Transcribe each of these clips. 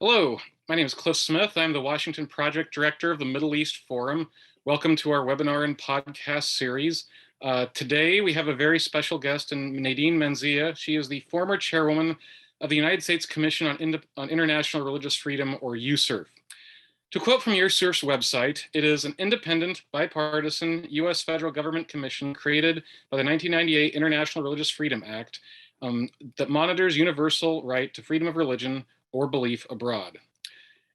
Hello, my name is Cliff Smith. I'm the Washington Project Director of the Middle East Forum. Welcome to our webinar and podcast series. Today we have a very special guest in Nadine Maenza. She is the former chairwoman of the United States Commission on International Religious Freedom, or USCIRF. To quote from USCIRF's website, it is an independent, bipartisan U.S. federal government commission created by the 1998 International Religious Freedom Act that monitors universal right to freedom of religion or belief abroad.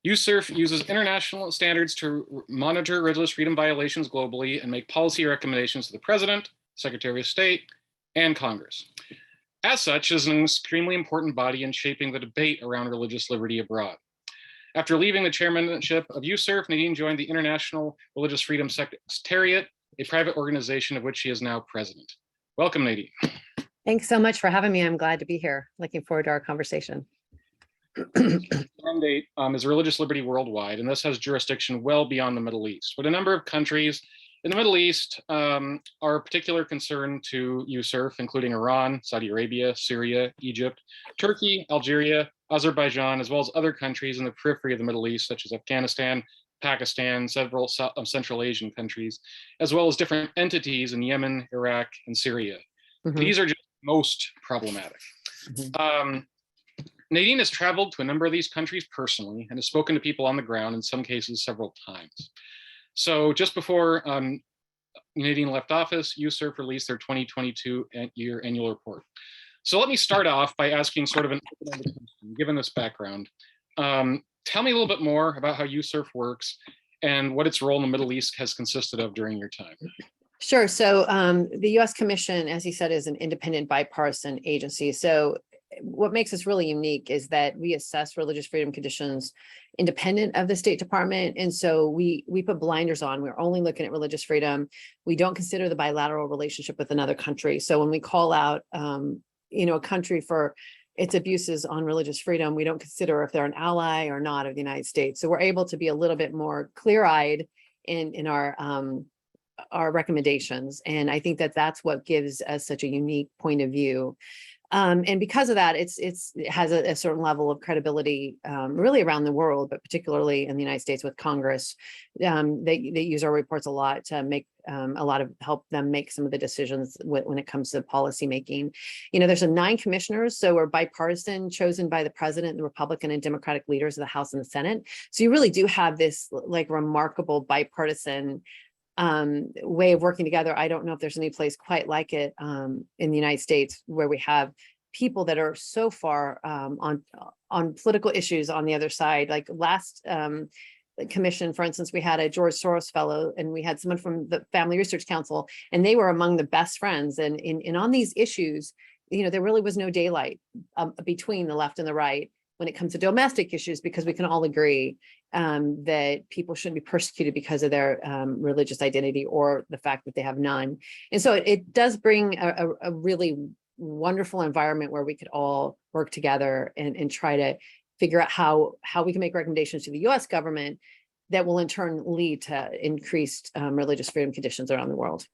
USCIRF uses international standards to monitor religious freedom violations globally and make policy recommendations to the President, Secretary of State, and Congress. As such, it is an extremely important body in shaping the debate around religious liberty abroad. After leaving the chairmanship of USCIRF, Nadine joined the International Religious Freedom Secretariat, a private organization of which she is now president. Welcome, Nadine. Thanks so much for having me. I'm glad to be here. Looking forward to our conversation. Mandate is religious liberty worldwide, and this has jurisdiction well beyond the Middle East. But a number of countries in the Middle East are of particular concern to USCIRF, including Iran, Saudi Arabia, Syria, Egypt, Turkey, Algeria, Azerbaijan, as well as other countries in the periphery of the Middle East, such as Afghanistan, Pakistan, several Central Asian countries, as well as different entities in Yemen, Iraq, and Syria. Mm-hmm. These are just most problematic. Mm-hmm. Nadine has traveled to a number of these countries personally and has spoken to people on the ground, in some cases several times. So just before Nadine left office, USCIRF released their 2022 year annual report. So let me start off by asking sort of an open-ended question, given this background. Tell me a little bit more about how USCIRF works and what its role in the Middle East has consisted of during your time. Sure. So the U.S. Commission, as you said, is an independent bipartisan agency. So what makes us really unique is that we assess religious freedom conditions independent of the State Department. And so we put blinders on. We're only looking at religious freedom. We don't consider the bilateral relationship with another country. So when we call out, a country for its abuses on religious freedom, we don't consider if they're an ally or not of the United States. So we're able to be a little bit more clear-eyed in our recommendations. And I think that that's what gives us such a unique point of view. And because of that, it has a certain level of credibility, really around the world, but particularly in the United States with Congress. They use our reports a lot to make help them make some of the decisions when it comes to policy making. There's 9 commissioners, so we're bipartisan, chosen by the president, the Republican and Democratic leaders of the House and the Senate. So you really do have this remarkable bipartisan way of working together. I don't know if there's any place quite like it in the United States, where we have people that are so far on political issues on the other side. Like last commission, for instance, we had a George Soros fellow, and we had someone from the Family Research Council, and they were among the best friends. And on these issues, there really was no daylight between the left and the right when it comes to domestic issues, because we can all agree that people shouldn't be persecuted because of their religious identity or the fact that they have none. And so it does bring a really wonderful environment where we could all work together and try to figure out how we can make recommendations to the U.S. government that will in turn lead to increased religious freedom conditions around the world.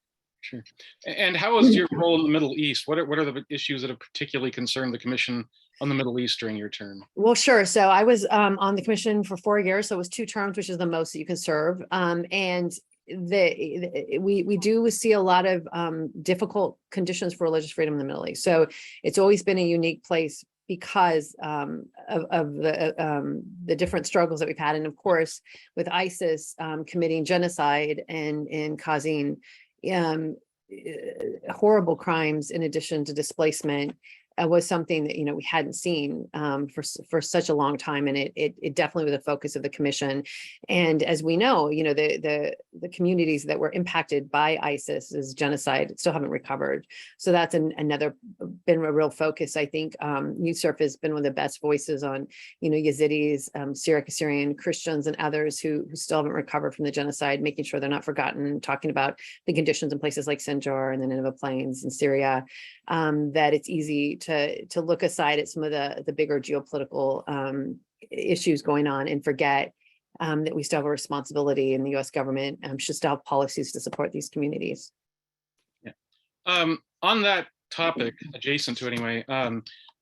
Sure. And how is your role in the Middle East? What are the issues that have particularly concerned the Commission on the Middle East during your term? Well, sure. So I was on the commission for 4 years. So it was 2 terms, which is the most that you can serve. And we do see a lot of difficult conditions for religious freedom in the Middle East. So it's always been a unique place because of the different struggles that we've had. And of course, with ISIS committing genocide and causing horrible crimes in addition to displacement, was something that we hadn't seen for such a long time, and it definitely was a focus of the commission. And as we know, the communities that were impacted by ISIS's genocide still haven't recovered. So that's another been a real focus. I think USCIRF has been one of the best voices on Yazidis, Syrian Christians, and others who still haven't recovered from the genocide, making sure they're not forgotten, talking about the conditions in places like Sinjar and the Nineveh Plains in Syria. That it's easy to look aside at some of the bigger geopolitical issues going on and forget that we still have a responsibility, and the U.S. government should still have policies to support these communities. Yeah. On that topic, adjacent to it anyway,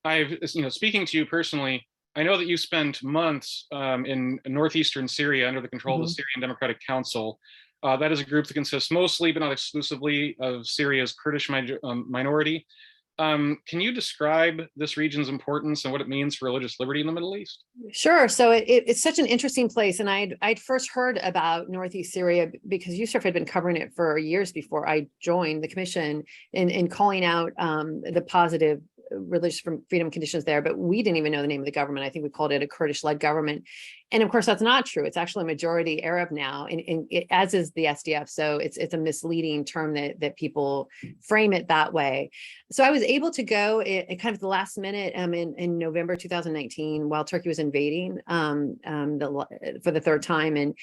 I've, speaking to you personally, I know that you spent months in northeastern Syria under the control of the Mhm. Syrian Democratic Council. That is a group that consists mostly, but not exclusively, of Syria's Kurdish minority. Can you describe this region's importance and what it means for religious liberty in the Middle East? Sure. So it's such an interesting place, and I'd first heard about Northeast Syria because Yusuf had been covering it for years before I joined the commission, and calling out the positive religious freedom conditions there. But we didn't even know the name of the government. I think we called it a Kurdish-led government, and of course that's not true. It's actually a majority Arab now, and as is the SDF. So it's a misleading term that people frame it that way. So I was able to go at kind of the last minute in November 2019 while Turkey was invading for the third time,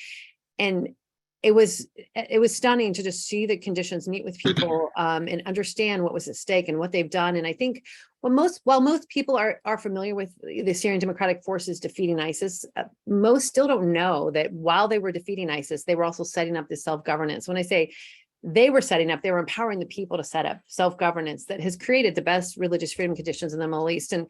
and it was stunning to just see the conditions, meet with people, and understand what was at stake and what they've done. And I think while most people are familiar with the Syrian Democratic Forces defeating ISIS, most still don't know that while they were defeating ISIS, they were also setting up this self-governance. When I say they were setting up, they were empowering the people to set up self-governance that has created the best religious freedom conditions in the Middle East, and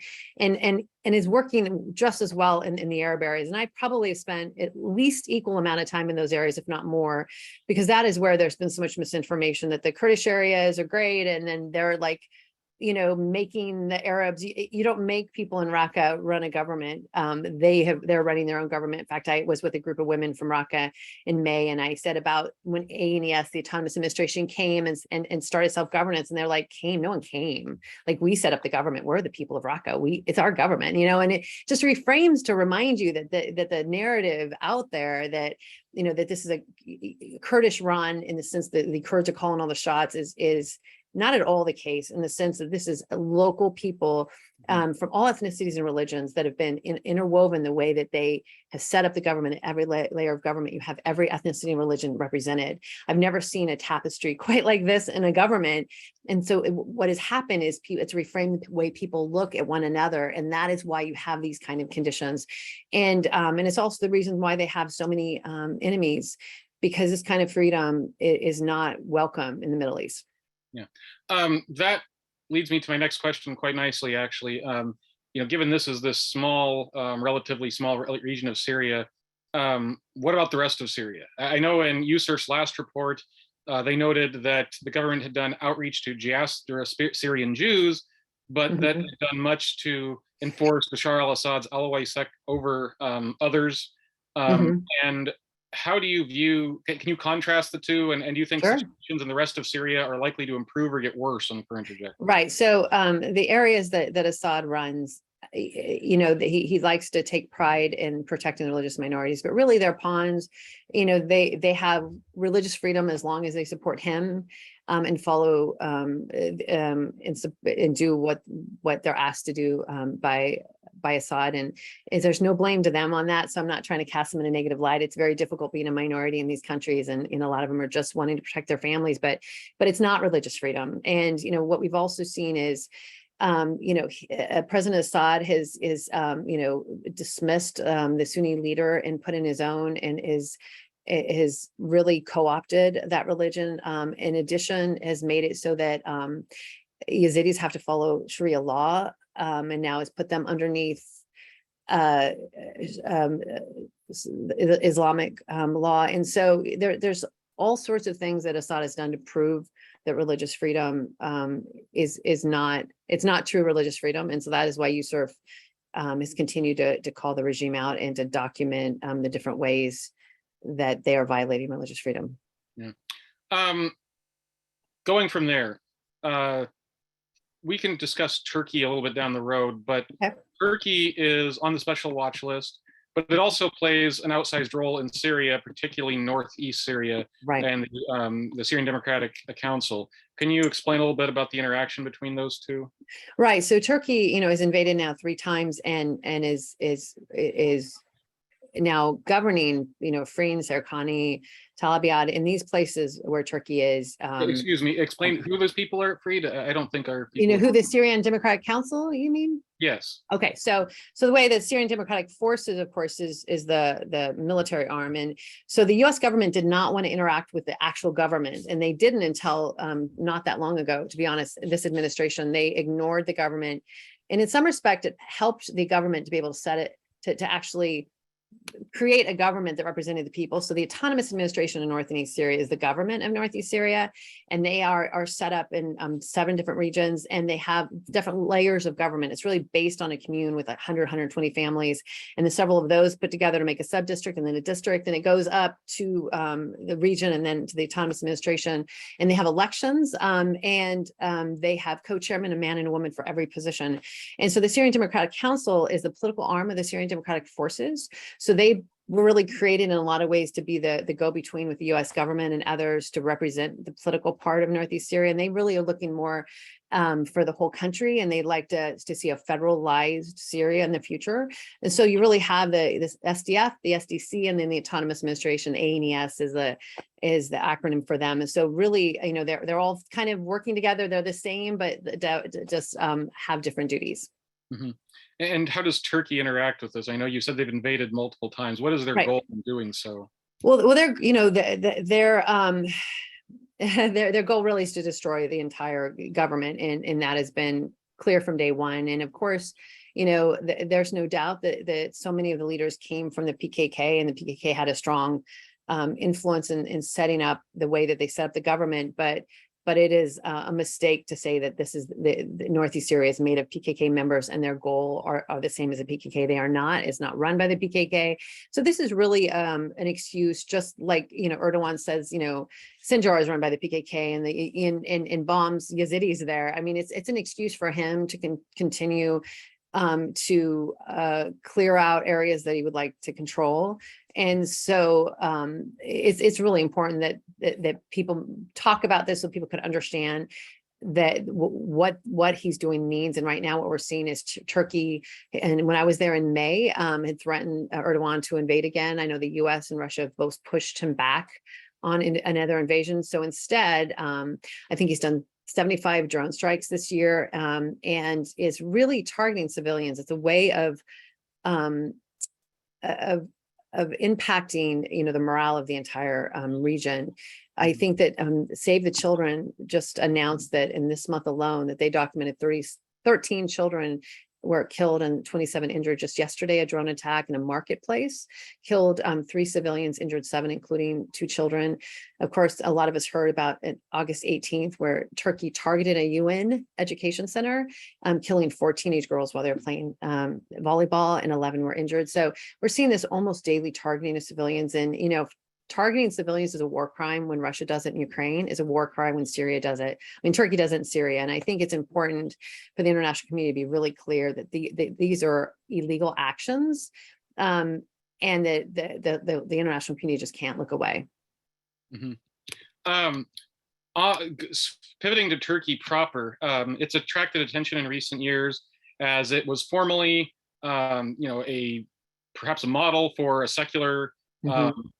is working just as well in the Arab areas. And I probably have spent at least equal amount of time in those areas, if not more, because that is where there's been so much misinformation that the Kurdish areas are great, and then they're like, making the Arabs, you don't make people in Raqqa run a government. They're running their own government. In fact, I was with a group of women from Raqqa in May, and I said about when ANES, the Autonomous Administration, came and started self-governance, and they're like, no one came. Like, we set up the government. We're the people of Raqqa. It's our government, and it just reframes to remind you that the narrative out there that that this is a Kurdish run, in the sense that the Kurds are calling all the shots, is not at all the case, in the sense that this is local people from all ethnicities and religions that have been interwoven the way that they have set up the government. At every layer of government, you have every ethnicity and religion represented. I've never seen a tapestry quite like this in a government. And so what has happened is it's reframed the way people look at one another. And that is why you have these kind of conditions. And it's also the reason why they have so many enemies, because this kind of freedom is not welcome in the Middle East. Yeah, that leads me to my next question quite nicely, actually. Given this is this small, relatively small region of Syria, what about the rest of Syria? I know in USERF's last report, they noted that the government had done outreach to diaspora Syrian Jews, but that had done much to enforce Bashar al-Assad's Alawite sect over others. And how do you view, can you contrast the two? And do you think Sure. situations in the rest of Syria are likely to improve or get worse on the current trajectory? Right. So the areas that Assad runs, he likes to take pride in protecting the religious minorities, but really they're pawns. They have religious freedom as long as they support him and follow and do what they're asked to do by Assad, and there's no blame to them on that. So I'm not trying to cast them in a negative light. It's very difficult being a minority in these countries, and a lot of them are just wanting to protect their families, but it's not religious freedom. And what we've also seen is President Assad has dismissed the Sunni leader and put in his own, and has really co-opted that religion. In addition, has made it so that Yazidis have to follow Sharia law, and now has put them underneath Islamic law. And so there's all sorts of things that Assad has done to prove that religious freedom is not true religious freedom. And so that is why USERF has continued to call the regime out and to document the different ways that they are violating religious freedom. Yeah. Going from there, we can discuss Turkey a little bit down the road, but Okay. Turkey is on the special watch list, but it also plays an outsized role in Syria, particularly northeast Syria, Right. and the Syrian Democratic Council. Can you explain a little bit about the interaction between those two? Right. So Turkey, has invaded now 3 times and is now governing, freeing Serkani, Talabiyad, in these places where Turkey is. Excuse me, explain who those people are freed. I don't think are people. Who the Syrian Democratic Council, you mean? Yes. Okay, so the way that Syrian Democratic Forces, of course, is the military arm, and so the U.S. government did not want to interact with the actual government, and they didn't until not that long ago. To be honest, this administration, they ignored the government And in some respect, it helped the government to be able to set it, to actually create a government that represented the people. So the autonomous administration in North and East Syria is the government of Northeast Syria, and they are set up in 7 different regions, and they have different layers of government. It's really based on a commune with 100, 120 families, and then several of those put together to make a sub-district and then a district, and it goes up to the region and then to the autonomous administration, and they have elections, and they have co-chairman, a man and a woman for every position. And so the Syrian Democratic Council is the political arm of the Syrian Democratic Forces. So they were really created in a lot of ways to be the go-between with the US government and others to represent the political part of Northeast Syria. And they really are looking more for the whole country, and they'd like to see a federalized Syria in the future. And so you really have this SDF, the SDC, and then the Autonomous Administration, ANES is the acronym for them. And so really, you know, they're all kind of working together. They're the same, but just have different duties. Mm-hmm. And how does Turkey interact with this? I know you said they've invaded multiple times. What is their goal in doing so? Well, they're, you know, their goal really is to destroy the entire government, and that has been clear from day one. And of course, you know, there's no doubt that so many of the leaders came from the PKK, and the PKK had a strong influence in setting up the way that they set up the government. But it is a mistake to say that this is the Northeast Syria is made of PKK members and their goal are the same as the PKK. They are not. It's not run by the PKK. So this is really an excuse, just like, you know, Erdogan says, you know, Sinjar is run by the PKK and in bombs Yazidis there. I mean, it's an excuse for him to continue to clear out areas that he would like to control. And so it's really important that people talk about this so people could understand that what he's doing means. And right now what we're seeing is Turkey, and when I was there in May, had threatened Erdogan to invade again. I know the US and Russia have both pushed him back on another invasion. So instead, I think he's done 75 drone strikes this year, and is really targeting civilians. It's a way of impacting, you know, the morale of the entire region. I think that Save the Children just announced that in this month alone that they documented 13 children were killed and 27 injured just yesterday. A drone attack in a marketplace killed 3 civilians, injured 7, including 2 children. Of course, a lot of us heard about August 18th, where Turkey targeted a UN education center, killing 4 teenage girls while they were playing volleyball, and 11 were injured. So we're seeing this almost daily targeting of civilians. And, you know, targeting civilians is a war crime when Russia does it in Ukraine, is a war crime when Syria does it. I mean, Turkey does it in Syria. And I think it's important for the international community to be really clear that these are illegal actions, and that the international community just can't look away. Mm-hmm. Pivoting to Turkey proper, it's attracted attention in recent years as it was formerly, you know, perhaps a model for a secular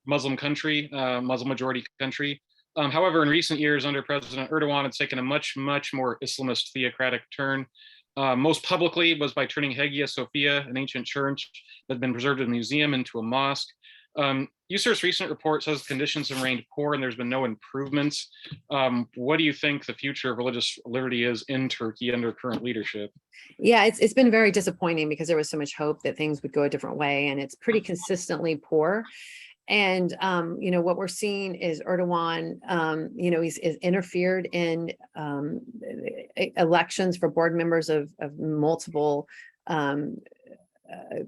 Muslim country, Muslim majority country. However, in recent years under President Erdogan, it's taken a much more Islamist theocratic turn. Most publicly was by turning Hagia Sophia, an ancient church that had been preserved in a museum, into a mosque. USCIR's recent report says conditions have remained poor and there's been no improvements. What do you think the future of religious liberty is in Turkey under current leadership? Yeah, it's been very disappointing because there was so much hope that things would go a different way, and it's pretty consistently poor. And, you know, what we're seeing is Erdogan, you know, he's interfered in elections for board members of multiple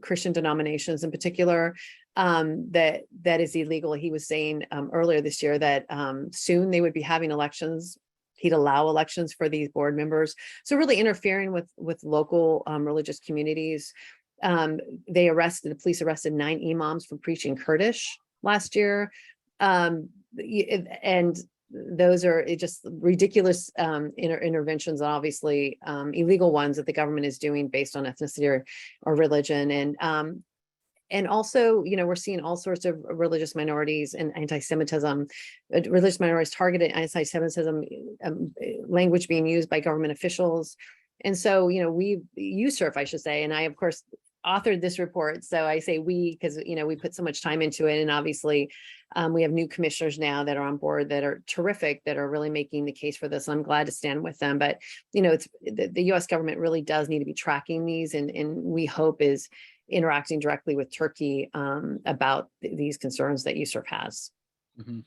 Christian denominations in particular, that is illegal. He was saying earlier this year that soon they would be having elections. He'd allow elections for these board members. So really interfering with local religious communities. The police arrested 9 imams for preaching Kurdish last year. And those are just ridiculous interventions, obviously illegal ones that the government is doing based on ethnicity or religion. And also, you know, we're seeing all sorts of religious minorities and anti-Semitism, religious minorities targeted anti-Semitism, language being used by government officials. And so, you know, USCIRF, I should say, and I, of course, authored this report. So I say we, because, we put so much time into it. And obviously we have new commissioners now that are on board that are terrific, that are really making the case for this. I'm glad to stand with them. But, it's the US government really does need to be tracking these. And we hope is interacting directly with Turkey about these concerns that USERF has. Mhm.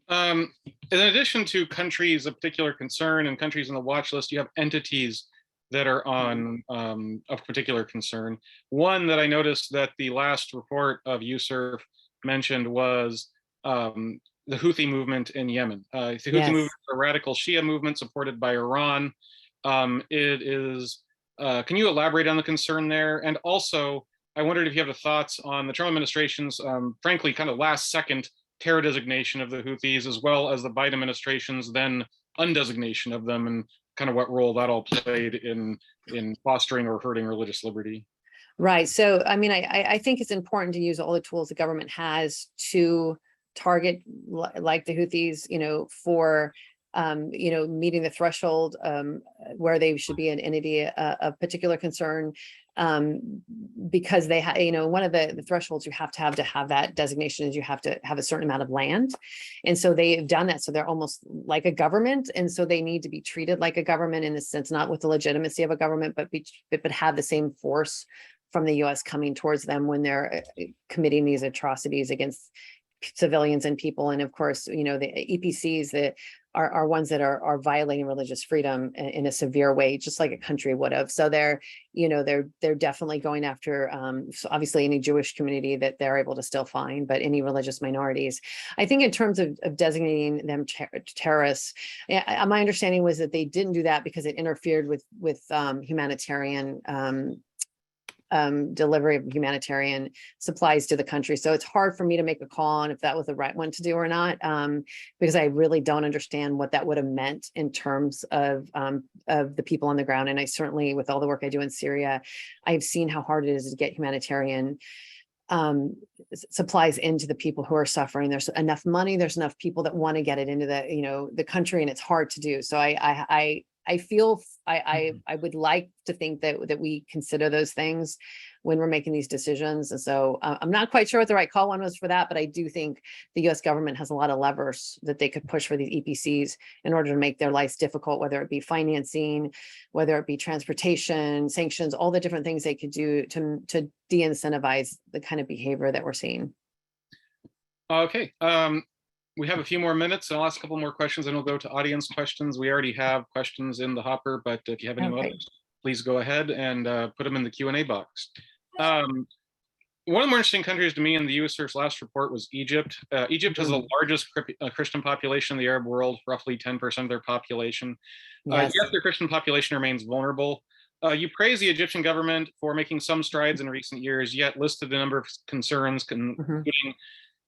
In addition to countries of particular concern and countries on the watch list, you have entities that are on of particular concern. One that I noticed that the last report of USERF mentioned was the Houthi movement in Yemen. The Houthi movement is a radical Shia movement supported by Iran. It is, can you elaborate on the concern there? And also, I wondered if you have the thoughts on the Trump administration's, frankly, kind of last second terror designation of the Houthis, as well as the Biden administration's then undesignation of them, and kind of what role that all played in fostering or hurting religious liberty. Right. So, I mean, I think it's important to use all the tools the government has to target like the Houthis, for, meeting the threshold where they should be an entity of particular concern, because they have, one of the thresholds you have to have that designation is you have to have a certain amount of land. And so they've done that. So they're almost like a government. And so they need to be treated like a government in the sense, not with the legitimacy of a government, but have the same force from the US coming towards them when they're committing these atrocities against civilians and people. And of course, the EPCs that are ones that are violating religious freedom in a severe way, just like a country would have. So they're definitely going after, so obviously any Jewish community that they're able to still find, but any religious minorities. I think in terms of designating them terrorists, my understanding was that they didn't do that because it interfered with humanitarian delivery of humanitarian supplies to the country. So it's hard for me to make a call on if that was the right one to do or not, because I really don't understand what that would have meant in terms of the people on the ground. And I certainly, with all the work I do in Syria, I've seen how hard it is to get humanitarian supplies into the people who are suffering. There's enough money, there's enough people that want to get it into the country, and it's hard to do. So I feel I would like to think that we consider those things when we're making these decisions. And so I'm not quite sure what the right call one was for that, but I do think the US government has a lot of levers that they could push for these EPCs in order to make their lives difficult, whether it be financing, whether it be transportation, sanctions, all the different things they could do to de-incentivize the kind of behavior that we're seeing. Okay. We have a few more minutes. I'll ask a couple more questions and we'll go to audience questions. We already have questions in the hopper, but if you have any others, please go ahead and put them in the Q&A box. One of the more interesting countries to me in the USERF's last report was Egypt. Egypt has the largest Christian population in the Arab world, roughly 10% of their population. Yes, their Christian population remains vulnerable. You praise the Egyptian government for making some strides in recent years, yet listed a number of concerns, including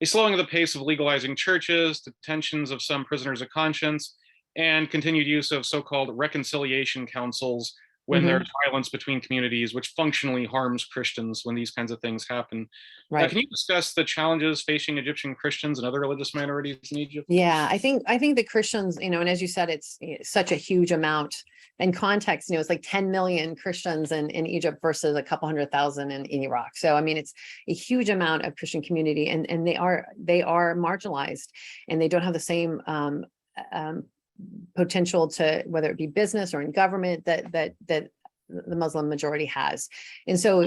a slowing of the pace of legalizing churches, detentions of some prisoners of conscience, and continued use of so-called reconciliation councils when there's violence between communities, which functionally harms Christians when these kinds of things happen. Right. Can you discuss the challenges facing Egyptian Christians and other religious minorities in Egypt? Yeah, I think the Christians, and as you said, it's such a huge amount. In context, it's like 10 million Christians in Egypt versus a couple 100,000 in Iraq. So, I mean, it's a huge amount of Christian community, and they are marginalized, and they don't have the same potential to, whether it be business or in government, that the Muslim majority has. And so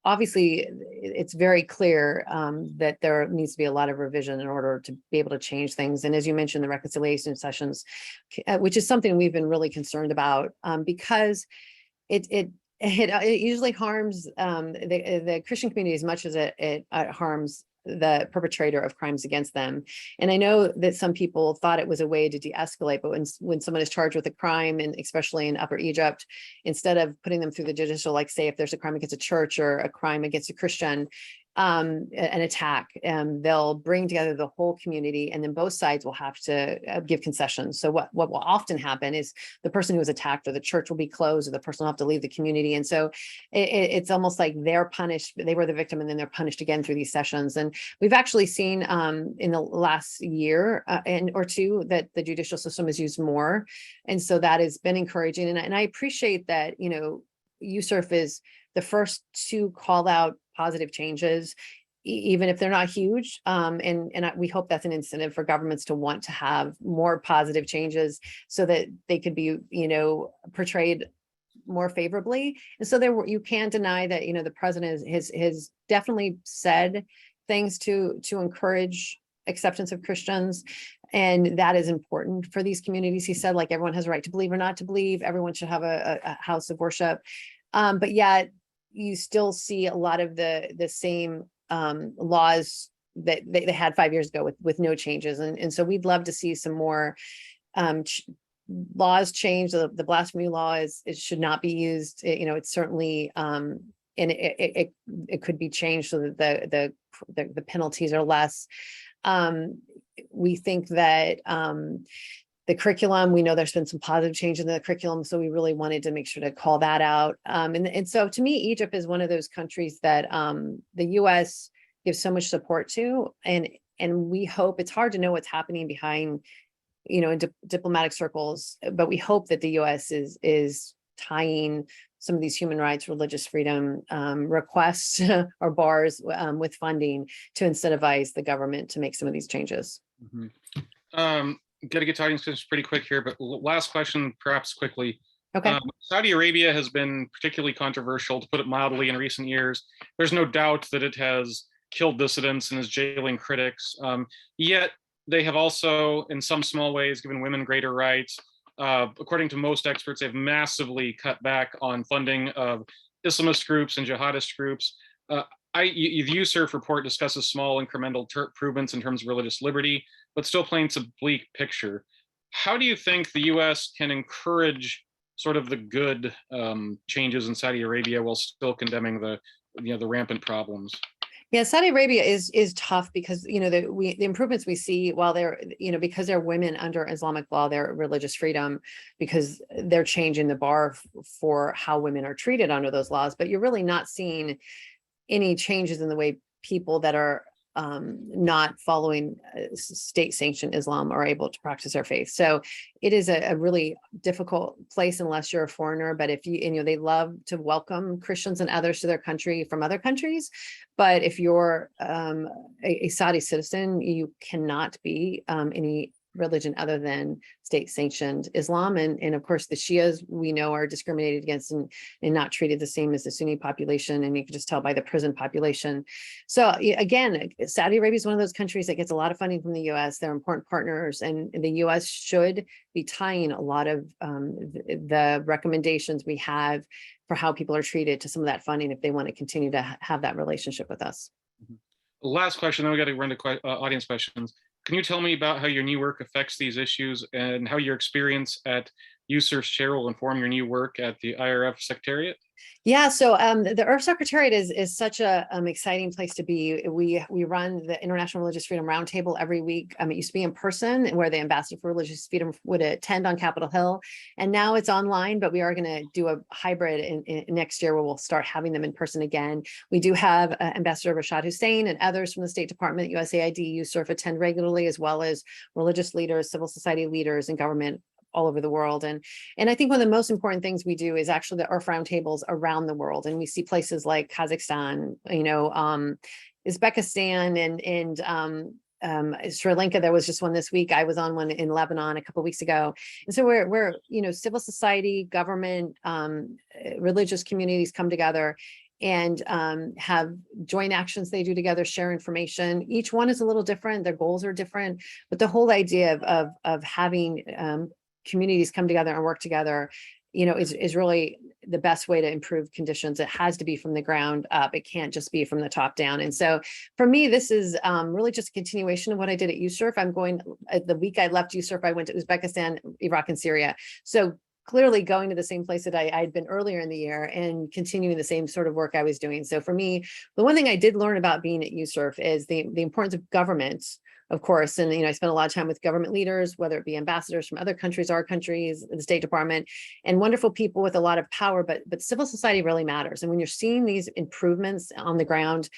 obviously it's very clear that there needs to be a lot of revision in order to be able to change things. And as you mentioned, the reconciliation sessions, which is something we've been really concerned about, because it usually harms the Christian community as much as it harms the perpetrator of crimes against them. And I know that some people thought it was a way to de-escalate, but when someone is charged with a crime, and especially in Upper Egypt, instead of putting them through the judicial, like say if there's a crime against a church or a crime against a Christian, an attack, they'll bring together the whole community, and then both sides will have to give concessions. So what will often happen is the person who was attacked, or the church will be closed, or the person will have to leave the community. And so it's almost like they're punished. They were the victim, and then they're punished again through these sessions. And we've actually seen in the last year or two that the judicial system is used more. And so that has been encouraging. And I appreciate that, USERF is the first to call out positive changes, even if they're not huge. We hope that's an incentive for governments to want to have more positive changes so that they could be, portrayed more favorably. And so you can't deny that, the president has definitely said things to encourage acceptance of Christians. And that is important for these communities. He said, like, everyone has a right to believe or not to believe. Everyone should have a house of worship. But yet you still see a lot of the same laws that they had 5 years ago with no changes. And so we'd love to see some more laws change. The blasphemy law it should not be used. It's certainly and it could be changed so that the penalties are less. We think that the curriculum, we know there's been some positive change in the curriculum, so we really wanted to make sure to call that out. And so to me, Egypt is one of those countries that the U.S. gives so much support to, and we hope, it's hard to know what's happening behind, in diplomatic circles, but we hope that the U.S. is tying some of these human rights, religious freedom requests or bars with funding to incentivize the government to make some of these changes. Mm-hmm. Got to get to audience questions pretty quick here, but last question, perhaps quickly. Okay. Saudi Arabia has been particularly controversial, to put it mildly, in recent years. There's no doubt that it has killed dissidents and is jailing critics. Yet they have also, in some small ways, given women greater rights. According to most experts, they've massively cut back on funding of Islamist groups and jihadist groups. The USCIRF report discusses small incremental improvements in terms of religious liberty, but still paints a bleak picture. How do you think the U.S. can encourage sort of the good changes in Saudi Arabia while still condemning the rampant problems? Yeah, Saudi Arabia is tough because the improvements we see, while they're because they're women under Islamic law, their religious freedom, because they're changing the bar for how women are treated under those laws. But you're really not seeing any changes in the way people that are not following state-sanctioned Islam are able to practice their faith. So it is a really difficult place unless you're a foreigner. But if they love to welcome Christians and others to their country from other countries. But if you're a Saudi citizen, you cannot be any religion other than state-sanctioned Islam. And of course, the Shias, we know, are discriminated against and not treated the same as the Sunni population. And you can just tell by the prison population. So again, Saudi Arabia is one of those countries that gets a lot of funding from the U.S. They're important partners, and the U.S. should be tying a lot of the recommendations we have for how people are treated to some of that funding if they want to continue to have that relationship with us. Mm-hmm. Last question, then we got to run to audience questions. Can you tell me about how your new work affects these issues and how your experience at USCIRF's chair will inform your new work at the IRF Secretariat? Yeah, so the IRF Secretariat is such a exciting place to be. We run the International Religious Freedom Roundtable every week. It used to be in person, where the Ambassador for Religious Freedom would attend on Capitol Hill, and now it's online. But we are going to do a hybrid in next year, where we'll start having them in person again. We do have Ambassador Rashad Hussain and others from the State Department, USAID, USCIRF attend regularly, as well as religious leaders, civil society leaders, and government all over the world. And I think one of the most important things we do is actually the IRF roundtables around the world. And we see places like Kazakhstan, Uzbekistan, and Sri Lanka. There was just one this week. I was on one in Lebanon a couple of weeks ago. And so we're civil society, government, religious communities come together and have joint actions they do together, share information. Each one is a little different. Their goals are different, but the whole idea of having communities come together and work together, is really the best way to improve conditions. It has to be from the ground up. It can't just be from the top down. And so for me, this is really just a continuation of what I did at USCIRF. The week I left USCIRF, I went to Uzbekistan, Iraq, and Syria. So clearly going to the same place that I'd been earlier in the year and continuing the same sort of work I was doing. So for me, the one thing I did learn about being at USCIRF is the importance of government, of course. And, I spent a lot of time with government leaders, whether it be ambassadors from other countries, our countries, the State Department, and wonderful people with a lot of power, but civil society really matters. And when you're seeing these improvements on the ground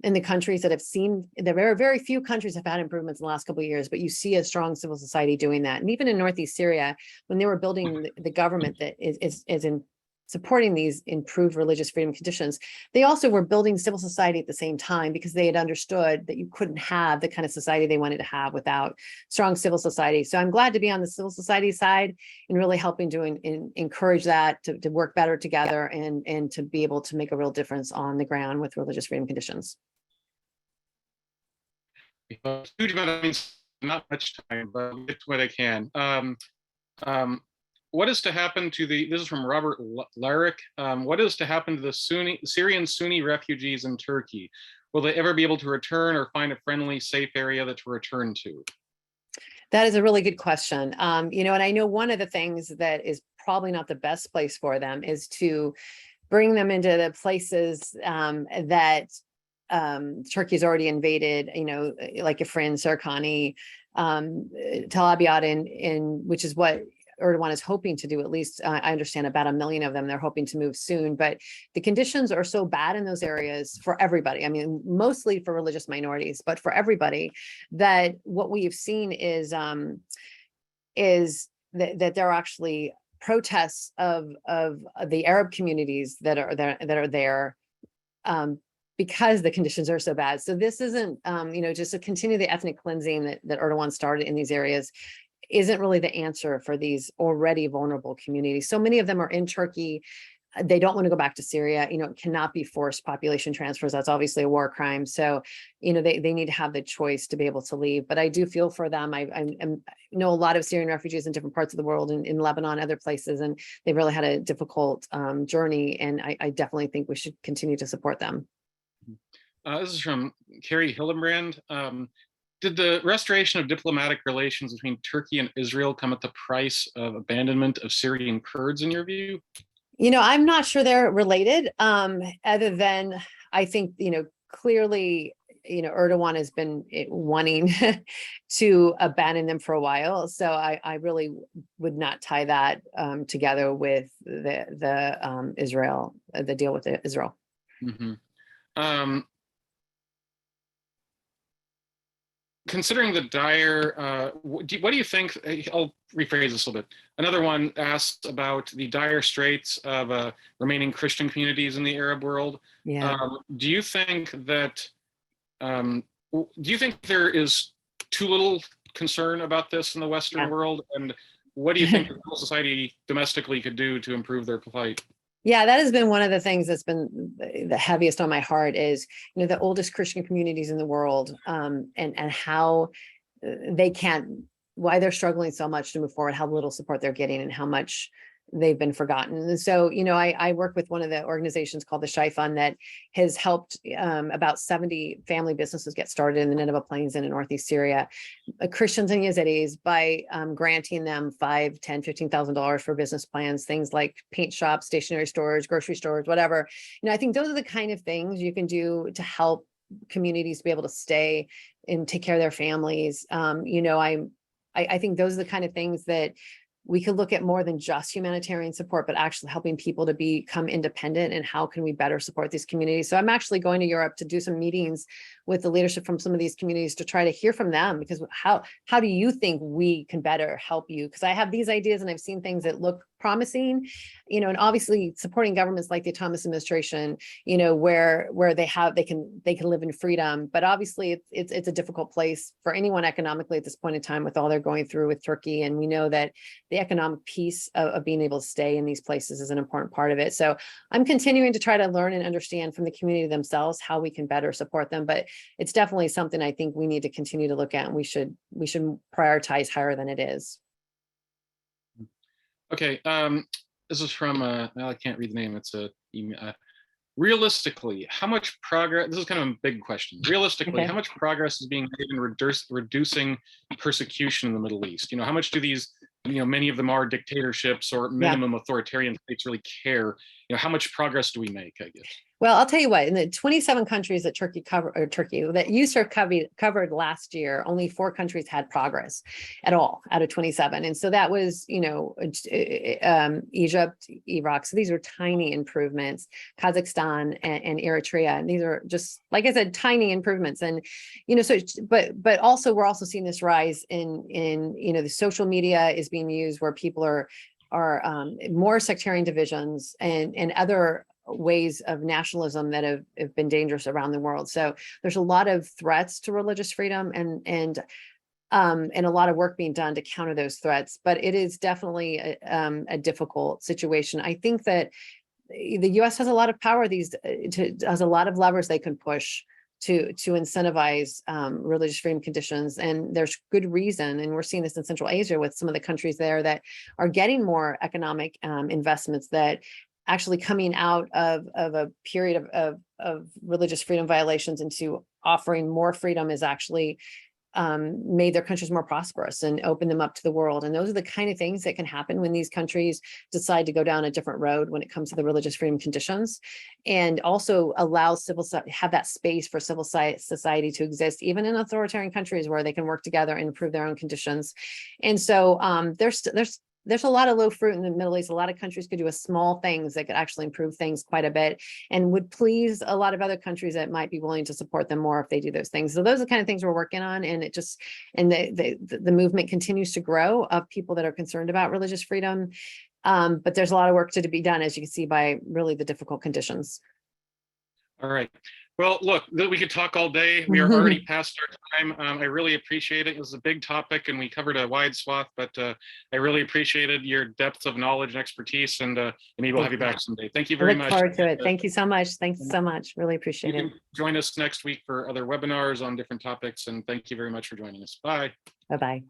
in the countries that have seen, there are very few countries have had improvements in the last couple of years, but you see a strong civil society doing that. And even in Northeast Syria, when they were building the government that is in supporting these improved religious freedom conditions, they also were building civil society at the same time, because they had understood that you couldn't have the kind of society they wanted to have without strong civil society. So I'm glad to be on the civil society side and really helping to encourage that to work better together and to be able to make a real difference on the ground with religious freedom conditions. Huge amount of, not much time, but I'll get to what I can. What is to happen to this is from Robert Larrick. What is to happen to the Syrian Sunni refugees in Turkey? Will they ever be able to return or find a friendly, safe area to return to? That is a really good question. And I know one of the things that is probably not the best place for them is to bring them into the places that Turkey's already invaded, like Afrin, Sarkani, Tel Abyad, which is what Erdogan is hoping to do. At least I understand about 1 million of them. They're hoping to move soon, but the conditions are so bad in those areas for everybody. I mean, mostly for religious minorities, but for everybody, that what we have seen is that there are actually protests of the Arab communities that are there because the conditions are so bad. So this isn't, just to continue the ethnic cleansing that Erdogan started in these areas isn't really the answer for these already vulnerable communities. So many of them are in Turkey. They don't want to go back to Syria. It cannot be forced population transfers. That's obviously a war crime. So, they need to have the choice to be able to leave. But I do feel for them. I know a lot of Syrian refugees in different parts of the world, in Lebanon, other places, and they've really had a difficult journey. And I definitely think we should continue to support them. This is from Carrie Hillenbrand. Did the restoration of diplomatic relations between Turkey and Israel come at the price of abandonment of Syrian Kurds, in your view? I'm not sure they're related, other than I think, clearly, Erdogan has been wanting to abandon them for a while. So I really would not tie that together with the Israel, the deal with Israel. Mm-hmm. Considering the dire, what do you think? I'll rephrase this a little bit. Another one asks about the dire straits of remaining Christian communities in the Arab world. Yeah. Do you think that? Do you think there is too little concern about this in the Western world? And what do you think civil society domestically could do to improve their plight? Yeah, that has been one of the things that's been the heaviest on my heart is, the oldest Christian communities in the world, and how why they're struggling so much to move forward, how little support they're getting, and how much they've been forgotten. And so, I work with one of the organizations called the Shai Fund that has helped about 70 family businesses get started in the Nineveh Plains and in Northeast Syria, Christians and Yazidis, by granting them $5,000, $10,000, $15,000 for business plans, things like paint shops, stationery stores, grocery stores, whatever. I think those are the kind of things you can do to help communities be able to stay and take care of their families. I think those are the kind of things that we could look at more than just humanitarian support, but actually helping people to become independent, and how can we better support these communities. So I'm actually going to Europe to do some meetings with the leadership from some of these communities to try to hear from them, because how do you think we can better help you? Because I have these ideas and I've seen things that look promising, and obviously supporting governments like the Thomas administration, where they can live in freedom. But obviously it's a difficult place for anyone economically at this point in time with all they're going through with Turkey. And we know that the economic piece of being able to stay in these places is an important part of it. So I'm continuing to try to learn and understand from the community themselves how we can better support them. But it's definitely something I think we need to continue to look at, and we should prioritize higher than it is. Okay, this is from, I can't read the name, it's a email. Realistically, how much progress, this is kind of a big question. Realistically, how much progress is being made in reducing persecution in the Middle East? How much do these, many of them are dictatorships or minimum authoritarian states really care? How much progress do we make, I guess? Well, I'll tell you what, in the 27 countries that Turkey that USAREF covered last year, only 4 countries had progress at all out of 27. And so that was, Egypt, Iraq. So these are tiny improvements, Kazakhstan and Eritrea. And these are just, like I said, tiny improvements. And, but also we're also seeing this rise in the social media is being used where people are more sectarian divisions and other ways of nationalism that have been dangerous around the world. So there's a lot of threats to religious freedom and a lot of work being done to counter those threats. But it is definitely a difficult situation. I think that the U.S. has a lot of power. Has a lot of levers they can push to incentivize religious freedom conditions, and there's good reason. And we're seeing this in Central Asia with some of the countries there that are getting more economic investments that actually coming out of a period of religious freedom violations into offering more freedom is actually made their countries more prosperous and opened them up to the world. And those are the kind of things that can happen when these countries decide to go down a different road when it comes to the religious freedom conditions, and also allow have that space for civil society to exist, even in authoritarian countries where they can work together and improve their own conditions. And so there's a lot of low fruit in the Middle East. A lot of countries could do small things that could actually improve things quite a bit and would please a lot of other countries that might be willing to support them more if they do those things. So those are the kind of things we're working on. And the movement continues to grow of people that are concerned about religious freedom. But there's a lot of work to be done, as you can see, by really the difficult conditions. All right. Well, look, we could talk all day. We are already past our time. I really appreciate it. It was a big topic and we covered a wide swath, but I really appreciated your depth of knowledge and expertise, and maybe we'll have you back someday. Thank you very much. I look forward to it. Thank you so much. Thanks so much. Really appreciate it. You can join us next week for other webinars on different topics, and thank you very much for joining us. Bye. Bye-bye.